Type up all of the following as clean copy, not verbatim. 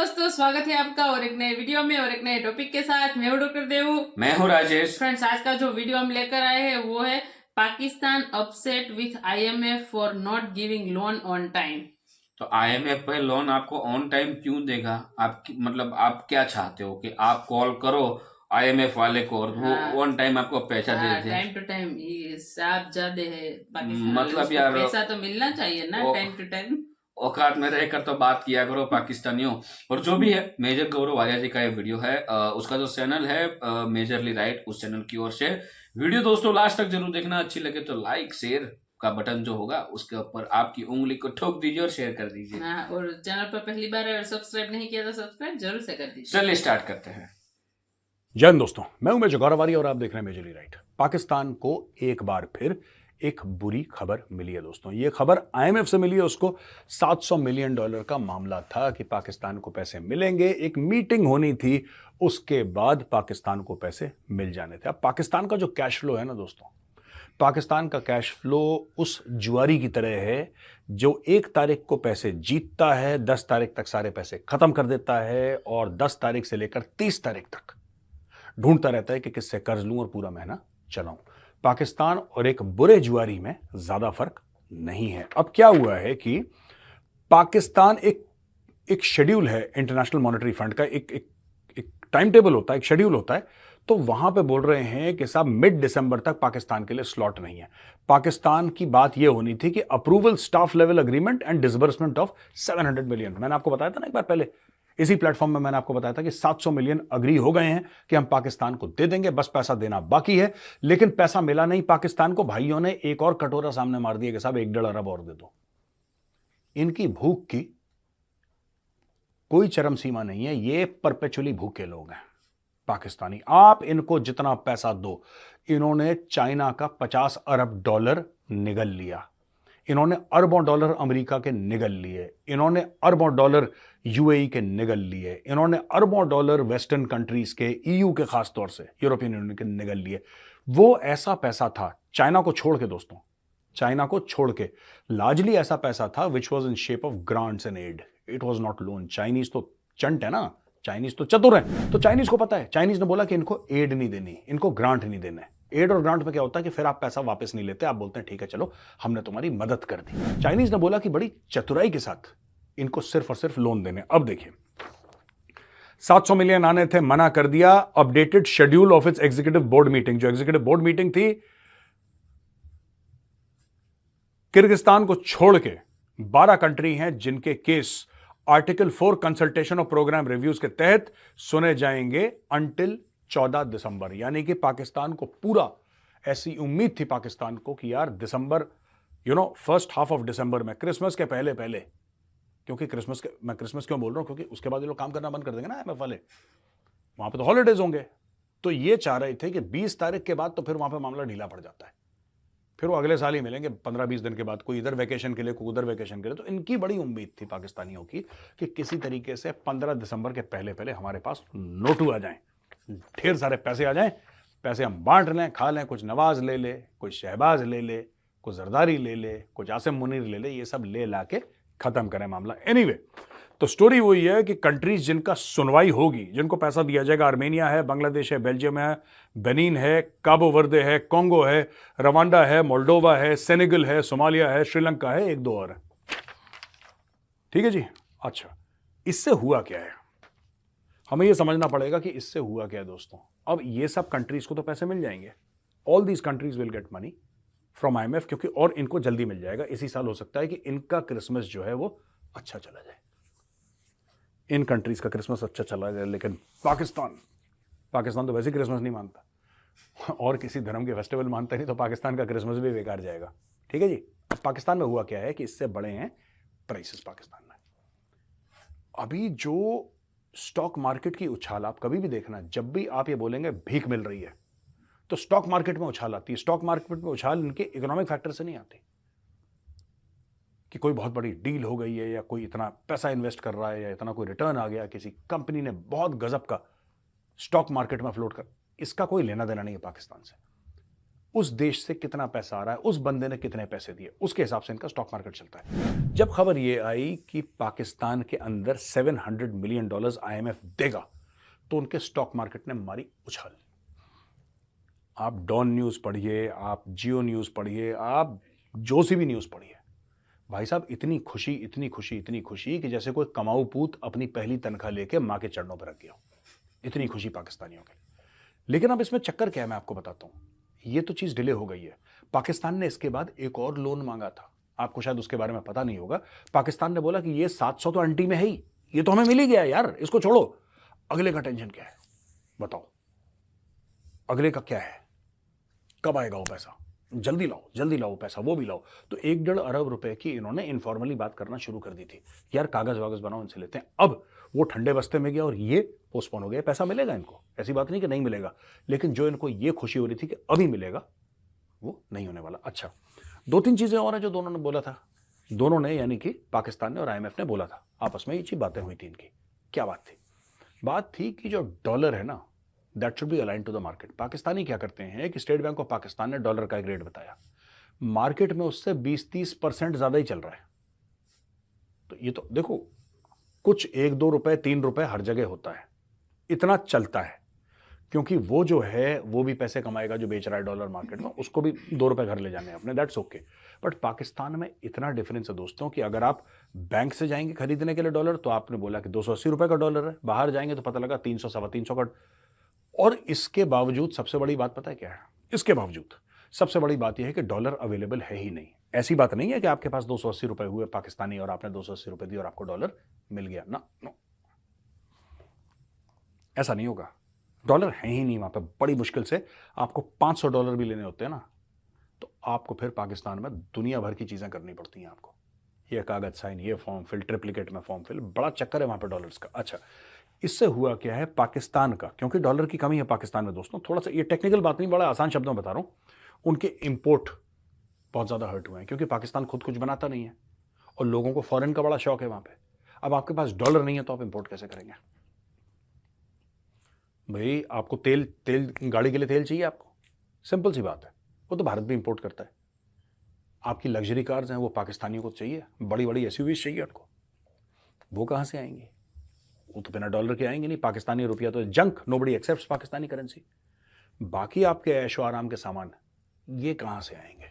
दोस्तों, स्वागत है आपका और एक नए वीडियो में और एक नए टॉपिक के साथ। मैं हूं डॉक्टर देवू। मैं हूं राजेश। फ्रेंड्स, आज का जो वीडियो हम लेकर आए हैं वो है Pakistan upset with IMF for not giving loan on time. तो आईएमएफ पे लोन आपको ऑन टाइम क्यों देगा? आप क्या चाहते हो कि आप कॉल करो आईएमएफ वाले को और वो ऑन टाइम आपको पैसा दे दे? टाइम टू टाइम आप ज्यादा है पाकिस्तान वाले, मतलब उसको यार, पैसा तो मिलना चाहिए ना टाइम टू टाइम। औकात में रहकर तो बात किया करो पाकिस्तानियों। और जो भी है, मेजर गौरव आर्या जी का ये वीडियो है, उसका जो चैनल है मेजरली राइट, उस चैनल की ओर से वीडियो दोस्तों लास्ट तक जरूर देखना। अच्छी लगे तो लाइक शेयर का बटन जो होगा उसके ऊपर आपकी उंगली को ठोक दीजिए और शेयर कर दीजिए। हाँ, और चैनल पर पहली बार है और सब्सक्राइब नहीं किया तो सब्सक्राइब जरूर से कर दीजिए। चलिए स्टार्ट करते हैं। जय हिंद दोस्तों, मैं हूं मेजर गौरव आर्या और आप देख रहे हैं मेजरली राइट। पाकिस्तान को एक बार फिर एक बुरी खबर मिली है दोस्तों। ये खबर आईएमएफ से मिली है। उसको $700 मिलियन का मामला था कि पाकिस्तान को पैसे मिलेंगे। एक मीटिंग होनी थी, उसके बाद पाकिस्तान को पैसे मिल जाने थे। अब पाकिस्तान का जो कैश फ्लो है ना दोस्तों, पाकिस्तान का कैश फ्लो उस जुआरी की तरह है जो 1 तारीख को पैसे जीतता है, 10 तारीख तक सारे पैसे खत्म कर देता है और 10 तारीख से लेकर 30 तारीख तक ढूंढता रहता है कि किससे कर्ज लूं और पूरा महीना चलाऊं। पाकिस्तान और एक बुरे जुआरी में ज्यादा फर्क नहीं है। अब क्या हुआ है कि पाकिस्तान एक शेड्यूल है इंटरनेशनल मॉनेटरी फंड का, एक टाइम टेबल होता है, एक शेड्यूल होता है। तो वहां पे बोल रहे हैं कि साहब मिड दिसंबर तक पाकिस्तान के लिए स्लॉट नहीं है। पाकिस्तान की बात यह होनी थी कि approval staff level agreement and disbursement of 700 million. मैंने आपको बताया था ना एक बार पहले, इसी प्लेटफॉर्म में मैंने आपको बताया था कि 700 मिलियन अग्री हो गए हैं कि हम पाकिस्तान को दे देंगे, बस पैसा देना बाकी है। लेकिन पैसा मिला नहीं पाकिस्तान को। भाइयों ने एक और कटोरा सामने मार दिया कि साहब 1-1.5 अरब और दे दो। इनकी भूख की कोई चरम सीमा नहीं है। ये परपेचुअली भूखे लोग हैं पाकिस्तानी। आप इनको जितना पैसा दो, इन्होंने चाइना का $50 अरब निगल लिया, इन्होंने अरबों डॉलर अमेरिका के निगल लिए, इन्होंने अरबों डॉलर यूएई के निगल लिए, इन्होंने अरबों डॉलर वेस्टर्न कंट्रीज के, ईयू के, खास तौर से यूरोपियन यूनियन के निगल लिए। वो ऐसा पैसा था चाइना को छोड़ के दोस्तों, चाइना को छोड़ के लार्जली ऐसा पैसा था which was in shape of grants and aid. It was not loan. Chinese तो चंट है ना, चाइनीज तो चतुर है। तो चाइनीज को पता है, चाइनीज ने बोला कि इनको एड नहीं देनी, इनको ग्रांट नहीं देना है। एड और ग्रांट में क्या होता है कि फिर आप पैसा वापस नहीं लेते, आप बोलते हैं ठीक है चलो हमने तुम्हारी मदद कर दी। चाइनीज ने बोला कि बड़ी चतुराई के साथ इनको सिर्फ और सिर्फ लोन देने। अब देखिए 700 मिलियन आने थे, मना कर दिया। Updated schedule of its executive board meeting. जो एग्जीक्यूटिव बोर्ड मीटिंग थी, किर्गिस्तान को छोड़ के 12 कंट्री हैं जिनके केस आर्टिकल 4 कंसल्टेशन और प्रोग्राम रिव्यूज के तहत सुने जाएंगे अंटिल 14 दिसंबर। यानी कि पाकिस्तान को पूरा, ऐसी उम्मीद थी पाकिस्तान को कि यार दिसंबर, फर्स्ट हाफ ऑफ दिसंबर में, क्रिसमस के पहले पहले, क्योंकि मैं क्रिसमस क्यों बोल रहा हूं, क्योंकि उसके बाद ये लोग काम करना बंद कर देंगे ना आईएमएफ वाले, वहां पे तो हॉलीडेज होंगे। तो ये चाह रहे थे कि 20 तारीख के बाद तो फिर वहां पे मामला ढीला पड़ जाता है, फिर वो अगले साल ही मिलेंगे 15-20 दिन के बाद, कोई इधर वैकेशन के लिए, कोई उधर वैकेशन के लिए। तो इनकी बड़ी उम्मीद थी पाकिस्तानियों की कि किसी तरीके से 15 दिसंबर के पहले पहले हमारे पास नोटू आ जाएं, ढेर सारे पैसे आ जाएं, पैसे हम बांट लें, खा लें, कुछ नवाज ले ले, कोई शहबाज ले ले, कोई जरदारी ले ले, कुछ आसिम मुनीर ले ले, ये सब ले ला के खत्म करें मामला। एनीवे, तो स्टोरी वही है कि कंट्रीज जिनका सुनवाई होगी, जिनको पैसा दिया जाएगा, आर्मेनिया है, बांग्लादेश है, बेल्जियम है, बेनिन है, काबो वर्दे है, कोंगो है, रवांडा है, मोल्डोवा है, सेनेगल है, सोमालिया है, श्रीलंका है, 1-2 और है। ठीक है जी। अच्छा, इससे हुआ क्या है, हमें यह समझना पड़ेगा कि इससे हुआ क्या है दोस्तों। अब ये सब कंट्रीज को तो पैसे मिल जाएंगे, all these countries will get money from IMF, क्योंकि और इनको जल्दी मिल जाएगा। इसी साल हो सकता है कि इनका क्रिसमस जो है वो अच्छा चला जाए, इन कंट्रीज का क्रिसमस अच्छा चला जाए। लेकिन पाकिस्तान तो वैसे क्रिसमस नहीं मानता और किसी धर्म के फेस्टिवल मानता नहीं, तो पाकिस्तान का क्रिसमस भी बेकार जाएगा। ठीक है जी। अब पाकिस्तान में हुआ क्या है कि इससे बड़े हैं प्राइसेस पाकिस्तान में। अभी जो स्टॉक मार्केट की उछाल, आप कभी भी देखना, जब भी आप ये बोलेंगे भीख मिल रही है, तो स्टॉक मार्केट में उछाल आती है। स्टॉक मार्केट में उछाल इनके इकोनॉमिक फैक्टर से नहीं आती कि कोई बहुत बड़ी डील हो गई है या कोई इतना पैसा इन्वेस्ट कर रहा है या इतना कोई रिटर्न आ गया, किसी कंपनी ने बहुत गजब का स्टॉक मार्केट में फ्लोट कर, इसका कोई लेना देना नहीं है पाकिस्तान से। उस देश से कितना पैसा आ रहा है, उस बंदे ने कितने पैसे दिए, उसके हिसाब से इनका स्टॉक मार्केट चलता है। जब खबर ये आई कि पाकिस्तान के अंदर $700 मिलियन IMF देगा, तो उनके स्टॉक मार्केट ने मारी उछाल। आप डॉन न्यूज़ पढ़िए, आप जियो न्यूज़ पढ़िए, आप जो सी भी न्यूज़ पढ़िए, भाई साहब इतनी खुशी, इतनी खुशी, इतनी खुशी कि जैसे कोई कमाऊ पूत अपनी पहली तनख्वाह लेके माँ के चरणों पर रख गया। इतनी खुशी पाकिस्तानियों के लिए। लेकिन अब इसमें चक्कर क्या है, मैं आपको बताता हूँ। ये तो चीज़ डिले हो गई है। पाकिस्तान ने इसके बाद एक और लोन मांगा था, आपको शायद उसके बारे में पता नहीं होगा। पाकिस्तान ने बोला कि ये 700 तो अंटी में है ही, ये तो हमें मिल ही गया यार, इसको छोड़ो, अगले का टेंशन क्या है बताओ, अगले का क्या है, कब आएगा वो पैसा, जल्दी लाओ पैसा, वो भी लाओ। तो 1.5 अरब रुपए की इन्होंने इनफॉर्मली बात करना शुरू कर दी थी, यार कागज वागज बनाओ, इनसे लेते हैं। अब वो ठंडे बस्ते में गया और ये पोस्टपोन हो गया। पैसा मिलेगा इनको, ऐसी बात नहीं कि नहीं मिलेगा, लेकिन जो इनको ये खुशी हो रही थी कि अभी मिलेगा, वो नहीं होने वाला। अच्छा, 2-3 चीजें और हैं जो दोनों ने बोला था, दोनों ने यानी कि पाकिस्तान ने और IMF ने बोला था आपस में, ये चीज बातें हुई थी इनकी। क्या बात थी? बात थी कि जो डॉलर है ना, that should be align to the market. Pakistani क्या करते हैं कि स्टेट बैंक ऑफ पाकिस्तान ने डॉलर का एक रेट बताया, मार्केट में उससे 20-30% ज्यादा ही चल रहा है। तो ये तो देखो, कुछ 1-2 रुपए 3 रुपए हर जगह होता है, इतना चलता है, क्योंकि वो जो है वो भी पैसे कमाएगा जो बेच रहा है डॉलर मार्केट में, उसको भी 2 रुपए घर ले जाने हैं अपने, दैट्स ओके। बट पाकिस्तान में इतना डिफरेंस है दोस्तों कि अगर आप बैंक से जाएंगे खरीदने के लिए डॉलर, तो आपने बोला कि 280 रुपए का डॉलर है, बाहर जाएंगे तो पता लगा 300 325 का। और इसके बावजूद सबसे बड़ी बात पता है क्या है? इसके बावजूद सबसे बड़ी बात यह है कि डॉलर अवेलेबल है ही नहीं। ऐसी बात नहीं है कि आपके पास 280 रुपए हुए पाकिस्तानी और आपने 280 रुपए दिए और आपको डॉलर मिल गया ना, नो, ऐसा नहीं होगा। डॉलर है ही नहीं वहां पे। बड़ी मुश्किल से आपको $500 भी लेने होते हैं ना, तो आपको फिर पाकिस्तान में दुनिया भर की चीजें करनी पड़ती हैं आपको, ये कागज साइन, ये फॉर्म फिल, ट्रिप्लिकेट में फॉर्म फिल, बड़ा चक्कर है वहां पे डॉलर्स का। अच्छा, इससे हुआ क्या है पाकिस्तान का, क्योंकि डॉलर की कमी है पाकिस्तान में दोस्तों, थोड़ा सा ये टेक्निकल बात नहीं, बड़ा आसान शब्दों में बता रहा हूं, उनके इंपोर्ट बहुत ज्यादा हर्ट हुए हैं, क्योंकि पाकिस्तान खुद कुछ बनाता नहीं है और लोगों को फॉरेन का बड़ा शौक है वहां पे। अब आपके पास डॉलर नहीं है तो आप इंपोर्ट कैसे करेंगे भाई? आपको तेल गाड़ी के लिए तेल चाहिए आपको, सिंपल सी बात है, वो तो भारत भी इंपोर्ट करता है। आपकी लग्जरी कार्स हैं वो पाकिस्तानियों को चाहिए, बड़ी बड़ी SUVs चाहिए उनको, वो कहां से आएंगी? वो तो बिना डॉलर के आएंगे नहीं। पाकिस्तानी रुपया तो junk, nobody accepts Pakistani currency. बाकी आपके ऐशो आराम के सामान ये कहां से आएंगे?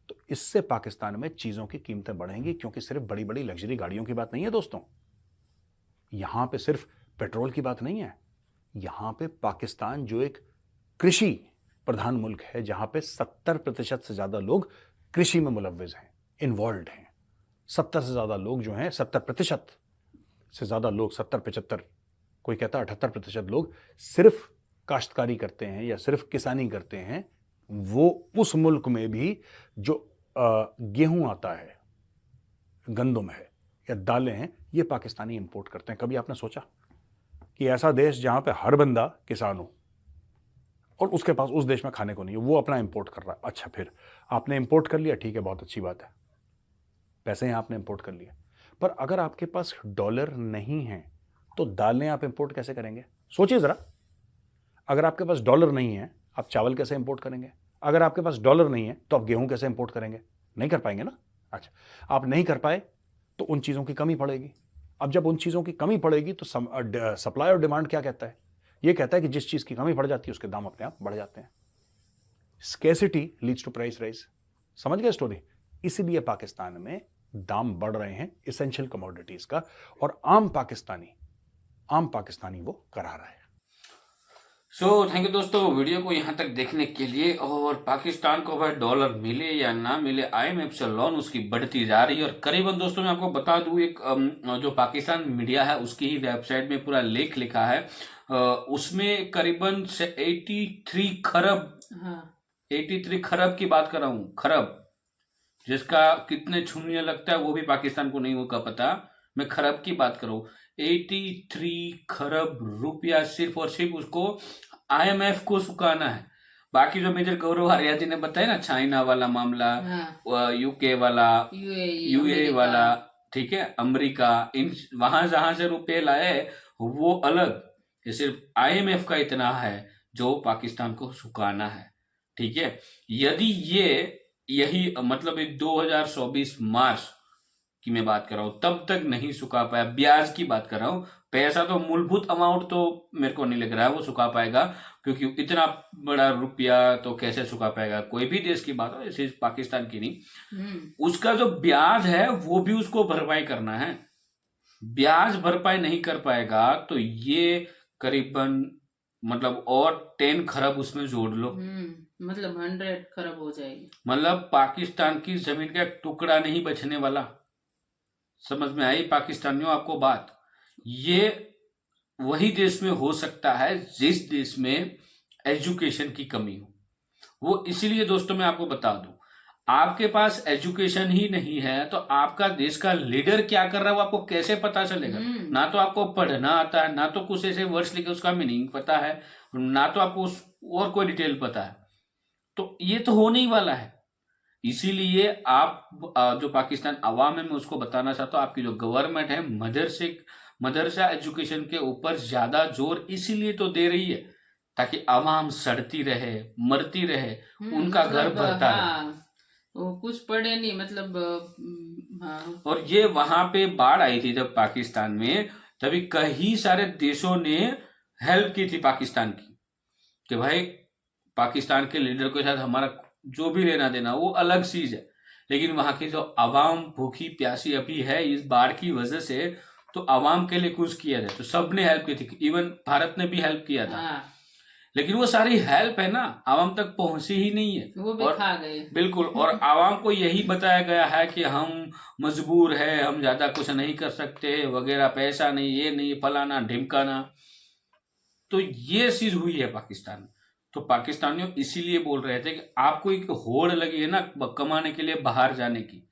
तो इससे पाकिस्तान में चीजों की कीमतें बढ़ेंगी, क्योंकि सिर्फ बड़ी बड़ी लग्जरी गाड़ियों की बात नहीं है दोस्तों, यहां पे सिर्फ पेट्रोल की बात नहीं है। यहां पे पाकिस्तान जो एक कृषि प्रधान मुल्क है, जहां पे 70% से ज्यादा लोग कृषि में मुलव्विज हैं, इन्वॉल्व हैं। 70 से ज्यादा लोग जो हैं, 70% से ज्यादा लोग, 70-75, कोई कहता है 78% लोग सिर्फ काश्तकारी करते हैं या सिर्फ किसानी करते हैं। वो उस मुल्क में भी जो गेहूं आता है, गंदम है या दालें हैं, ये पाकिस्तानी इंपोर्ट करते हैं। कभी आपने सोचा कि ऐसा देश जहां पे हर बंदा किसान हो और उसके पास उस देश में खाने को नहीं है, वो अपना इंपोर्ट कर रहा है? अच्छा, फिर आपने इंपोर्ट कर लिया, ठीक है, बहुत अच्छी बात है, पैसे हैं, आपने इंपोर्ट कर लिया, पर अगर आपके पास डॉलर नहीं है तो दालें आप इंपोर्ट कैसे करेंगे? सोचिए जरा, अगर आपके पास डॉलर नहीं है आप चावल कैसे इंपोर्ट करेंगे? अगर आपके पास डॉलर नहीं है तो आप गेहूं कैसे इंपोर्ट करेंगे? नहीं कर पाएंगे ना। अच्छा, आप नहीं कर पाए तो उन चीजों की कमी पड़ेगी। अब जब उन चीजों की कमी पड़ेगी तो सप्लाई और डिमांड क्या कहता है? ये कहता है कि जिस चीज की कमी पड़ जाती है उसके दाम अपने आप बढ़ जाते हैं। Scarcity leads to price rise. समझ गए स्टोरी? इसीलिए पाकिस्तान में दाम बढ़ रहे हैं इसेंशियल कमोडिटीज का, और आम पाकिस्तानी वो करा रहा है। सो थैंक यू दोस्तों वीडियो को यहाँ तक देखने के लिए। और पाकिस्तान को भाई डॉलर मिले या ना मिले, IMF से लोन उसकी बढ़ती जा रही है। और करीबन दोस्तों मैं आपको बता दूं, एक जो पाकिस्तान मीडिया है उसकी ही वेबसाइट में पूरा लेख लिखा है, उसमें करीबन 83 खरब, 83 खरब की बात कर रहा हूँ, खरब, जिसका कितने शून्य लगता है वो भी पाकिस्तान को नहीं होगा पता, मैं खरब की बात कर रहा हूँ। 83 खरब रुपया सिर्फ और सिर्फ उसको IMF को चुकाना है। बाकी जो मेजर गौरव आर्या जी ने बताया ना, चाइना वाला मामला, UK वाला, UAE वाला, ठीक है, अमेरिका, इन वहां जहां से रुपए लाए वो अलग, ये सिर्फ IMF का इतना है जो पाकिस्तान को चुकाना है। ठीक है, यदि ये यही मतलब 2024 मार्च की मैं बात कर रहा हूं, तब तक नहीं चुका पाया, ब्याज की बात कर रहा हूं, पैसा तो मूलभूत अमाउंट तो मेरे को नहीं लग रहा है वो चुका पाएगा, क्योंकि इतना बड़ा रुपया तो कैसे चुका पाएगा, कोई भी देश की बात हो, जैसे पाकिस्तान की नहीं, उसका जो ब्याज है वो भी उसको भरपाई करना है, ब्याज भरपाई नहीं कर पाएगा तो ये करीबन मतलब और 10 खरब उसमें जोड़ लो, मतलब 100 खरब हो जाएगी, मतलब पाकिस्तान की जमीन का एक टुकड़ा नहीं बचने वाला। समझ में आई पाकिस्तानियों आपको बात? ये वही देश में हो सकता है जिस देश में एजुकेशन की कमी हो। वो इसीलिए दोस्तों मैं आपको बता दूं, आपके पास एजुकेशन ही नहीं है तो आपका देश का लीडर क्या कर रहा है वो आपको कैसे पता चलेगा? ना तो आपको पढ़ना आता है, ना तो कुछ ऐसे वर्ड्स लिखे उसका मीनिंग पता है, ना तो आपको और कोई डिटेल पता है, तो ये तो होने ही वाला है। इसीलिए आप जो पाकिस्तान अवाम है मैं उसको बताना चाहता हूँ, आपकी जो गवर्नमेंट है मदरसा एजुकेशन के ऊपर ज्यादा जोर इसीलिए तो दे रही है ताकि अवाम सड़ती रहे, मरती रहे, उनका घर भरता रहे। वो कुछ पढ़े नहीं मतलब और ये वहां पे बाढ़ आई थी जब पाकिस्तान में, तभी कई सारे देशों ने हेल्प की थी पाकिस्तान की कि भाई पाकिस्तान के लीडर के साथ हमारा जो भी लेना देना वो अलग चीज है, लेकिन वहां की जो अवाम भूखी प्यासी अभी है इस बाढ़ की वजह से, तो अवाम के लिए कुछ किया जाए, तो सबने हेल्प की थी, इवन भारत ने भी हेल्प किया था। लेकिन वो सारी हेल्प है ना आवाम तक पहुंची ही नहीं है, वो भी खा गए। बिल्कुल, और आवाम को यही बताया गया है कि हम मजबूर है, हम ज्यादा कुछ नहीं कर सकते वगैरह, पैसा नहीं, ये नहीं, फलाना ढिमकाना, तो ये चीज हुई है पाकिस्तान में। तो पाकिस्तानियों इसीलिए बोल रहे थे कि आपको एक होड़ लगी है ना कमाने के लिए बाहर जाने की,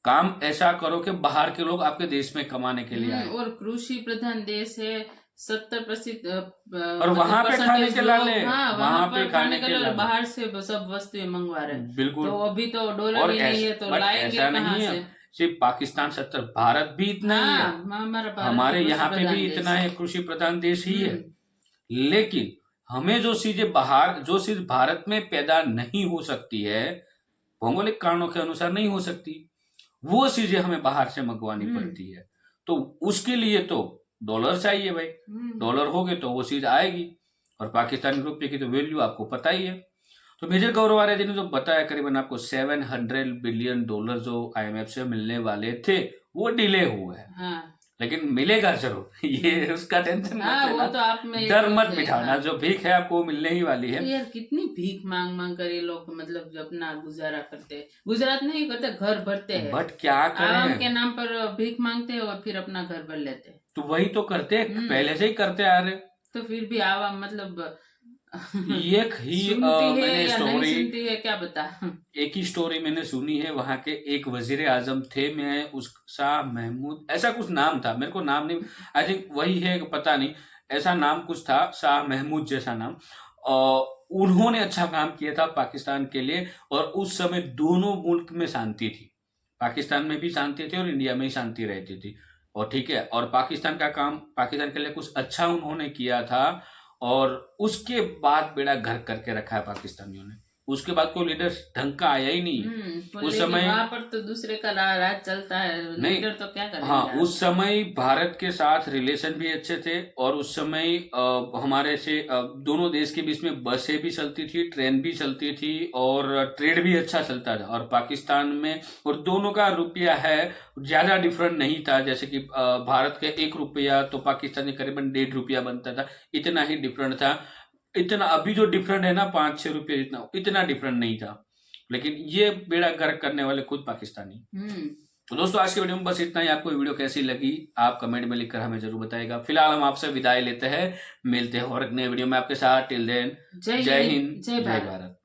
काम ऐसा करो कि बाहर के लोग आपके देश में कमाने के लिए आए। और कृषि प्रधान देश है, 70% और वहां पे खाने के लाले, वहां पे खाने के लाले बाहर से सब वस्तुएं मंगवा रहे हैं। बिल्कुल, तो अभी तो डॉलर ही नहीं है तो लाएंगे कहां से? सिर्फ पाकिस्तान 70, भारत भी इतना ही है, हमारे यहाँ पे भी इतना है, कृषि प्रधान देश ही है। लेकिन हमें जो चीजें बाहर, जो चीज भारत में पैदा नहीं हो सकती है, भौगोलिक कारणों के अनुसार नहीं हो सकती, वो चीजें हमें बाहर से मंगवानी पड़ती है। तो उसके लिए तो डॉलर चाहिए भाई, डॉलर होगे तो वो चीज आएगी, और पाकिस्तानी रुपये की तो वैल्यू आपको पता ही है। तो मेजर गौरव आर्य जी ने जो बताया करीबन आपको $700 बिलियन जो IMF से मिलने वाले थे वो डिले हुए हैं, लेकिन मिलेगा जरूर, ये उसका टेंशन मत लेना, तो आप में डर मत बिठाना, जो भीख है आपको मिलने ही वाली है। यार कितनी भीख मांग मांग कर ये लोग मतलब अपना गुजारा करते हैं, गुजरात नहीं करते, घर भरते हैं, बट क्या करें, आराम के नाम पर भीख मांगते हैं और फिर अपना घर भर लेते हैं। तो वही तो करते हैं, पहले से ही करते आ रहे, तो फिर भी आवाम मतलब एक ही मैंने स्टोरी है, क्या बता, एक ही स्टोरी मैंने सुनी है, वहां के एक वजीर आजम थे, मैं उस शाह महमूद ऐसा कुछ नाम था, मेरे को नाम नहीं, आई थिंक वही है, पता नहीं ऐसा नाम कुछ था, शाह महमूद जैसा नाम, उन्होंने अच्छा काम किया था पाकिस्तान के लिए, और उस समय दोनों मुल्क में शांति थी, पाकिस्तान में भी शांति थी और इंडिया में ही शांति रहती थी, और ठीक है, और पाकिस्तान का काम, पाकिस्तान के लिए कुछ अच्छा उन्होंने किया था, और उसके बाद बेड़ा घर करके रखा है पाकिस्तानियों ने, उसके बाद कोई लीडर ढंग का आया ही नहीं। उस समय वहां पर तो दूसरे का राज चलता है, लीडर तो क्या करेगा। हाँ, उस समय भारत के साथ रिलेशन भी अच्छे थे, और उस समय हमारे से दोनों देश के बीच में बसें भी चलती थी, ट्रेन भी चलती थी, और ट्रेड भी अच्छा चलता था, और पाकिस्तान में और दोनों का रुपया है ज्यादा डिफरेंट नहीं था, जैसे कि भारत का 1 रुपया तो पाकिस्तान में करीबन 1.5 रुपया बनता था, इतना ही डिफरेंट था, इतना अभी जो डिफरेंट है ना 5-6 रुपये इतना डिफरेंट नहीं था, लेकिन ये बेड़ा गर्क करने वाले खुद पाकिस्तानी। तो दोस्तों आज के वीडियो में बस इतना ही, आपको वीडियो कैसी लगी आप कमेंट में लिखकर हमें जरूर बताइएगा। फिलहाल हम आपसे विदाई लेते हैं, मिलते हैं और एक नए वीडियो में आपके साथ, टिल देन जय हिंद जय भारत।